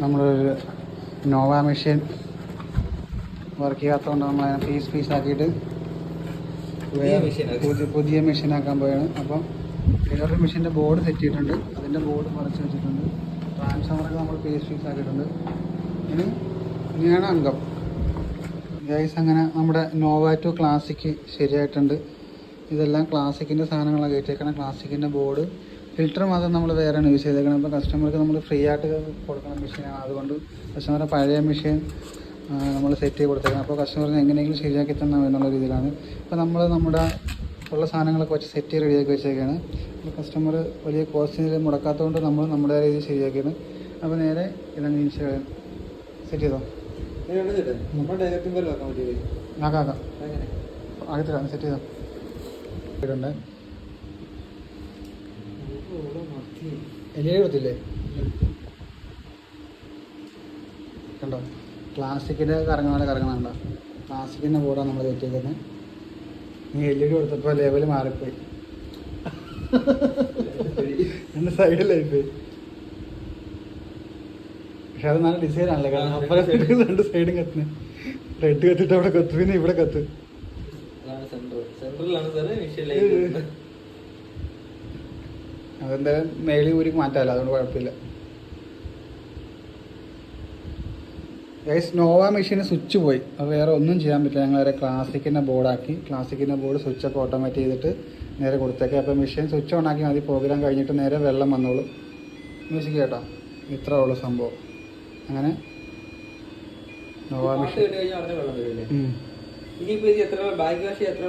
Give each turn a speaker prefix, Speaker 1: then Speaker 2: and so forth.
Speaker 1: നമ്മളൊരു Nova machine work ചെയ്യാത്തതുകൊണ്ട് നമ്മൾ പീസാക്കിയിട്ട് പുതിയ മെഷീനാക്കാൻ പോയാണ്. അപ്പം വേറൊരു മെഷീൻ്റെ ബോർഡ് സെറ്റ് ചെയ്തിട്ടുണ്ട്, അതിൻ്റെ ബോർഡ് മറച്ച് വെച്ചിട്ടുണ്ട്. ട്രാൻസ്ഫോമറൊക്കെ നമ്മൾ പീസാക്കിയിട്ടുണ്ട്. ഇനിയാണ് അംഗം. ഗൈസ്, അങ്ങനെ നമ്മുടെ നോവ ടു ക്ലാസിക് ശരിയായിട്ടുണ്ട്. ഇതെല്ലാം ക്ലാസിക്കിൻ്റെ സാധനങ്ങളൊക്കെ കയറ്റിയേക്കണം. ക്ലാസിക്കിൻ്റെ ബോർഡ്, ഫിൽറ്റർ മാത്രം നമ്മൾ വേറെയാണ് യൂസ് ചെയ്തേക്കണം. അപ്പോൾ കസ്റ്റമർക്ക് നമ്മൾ ഫ്രീ ആയിട്ട് കൊടുക്കുന്ന മെഷീനാണ്. അതുകൊണ്ട് കസ്റ്റമറെ പഴയ മെഷീൻ നമ്മൾ സെറ്റ് ചെയ്ത് കൊടുത്തേക്കണം. അപ്പോൾ കസ്റ്റമറിന് എങ്ങനെയെങ്കിലും ശരിയാക്കി തന്നാൽ എന്നുള്ള രീതിയിലാണ്. ഇപ്പോൾ നമ്മൾ നമ്മുടെ ഉള്ള സാധനങ്ങളൊക്കെ വെച്ച് സെറ്റ് ചെയ്ത് റെഡിയാക്കി വെച്ചേക്കാണ്. അപ്പോൾ കസ്റ്റമർ വലിയ കോസ്റ്റ് മുടക്കാത്തതുകൊണ്ട് നമ്മൾ നമ്മുടെ രീതിയിൽ ശരിയാക്കിയാണ്. അപ്പോൾ നേരെ ഇതങ്ങ് സെറ്റ് ചെയ്തോ. ആക്കാം ആകത്തില്ല, സെറ്റ് ചെയ്തോ. ഇതുണ്ട് എല്ലാം കൊടുത്തില്ലേ, കണ്ടോ? ക്ലാസിക്കിൻ്റെ കറങ്ങാതെ കറങ്ങണുണ്ടോ? ക്ലാസിക്കിൻ്റെ ബോർഡാണ് നമ്മൾ കയറ്റിയേക്കുന്നത്. നീ LED കൊടുത്തപ്പോൾ ലെവൽ മാറിപ്പോയി, എൻ്റെ സൈഡിലായിപ്പോയി. പക്ഷെ അത് നല്ല ഡിസൈൻ ആണല്ലേ, കാരണം അപ്പുറം രണ്ട് സൈഡും കത്തുന്നു. റെഡ് കത്തിട്ട് അവിടെ കത്ത്, പിന്നെ ഇവിടെ കത്ത്. അതെന്തായാലും മേളിൽ ഊരി മാറ്റാമല്ലോ, അതുകൊണ്ട് കുഴപ്പമില്ല. ഗൈസ്, നോവ മെഷീന് സ്വിച്ച് പോയി, അത് വേറെ ഒന്നും ചെയ്യാൻ പറ്റില്ല. ഞങ്ങൾ നേരെ ക്ലാസിക്കിൻ്റെ ബോർഡാക്കി. ക്ലാസിക്കിൻ്റെ ബോർഡ് സ്വിച്ചൊക്കെ ഓട്ടോമാറ്റ് ചെയ്തിട്ട് നേരെ കൊടുത്തേക്കാം. അപ്പോൾ മെഷീൻ സ്വിച്ച് ഓൺ ആക്കി മതി. പ്രോഗ്രാം കഴിഞ്ഞിട്ട് നേരെ വെള്ളം വന്നോളും. മ്യൂസിക് കേട്ടോ, ഇത്ര ഉള്ളു സംഭവം. അങ്ങനെ നോവ മെഷീൻ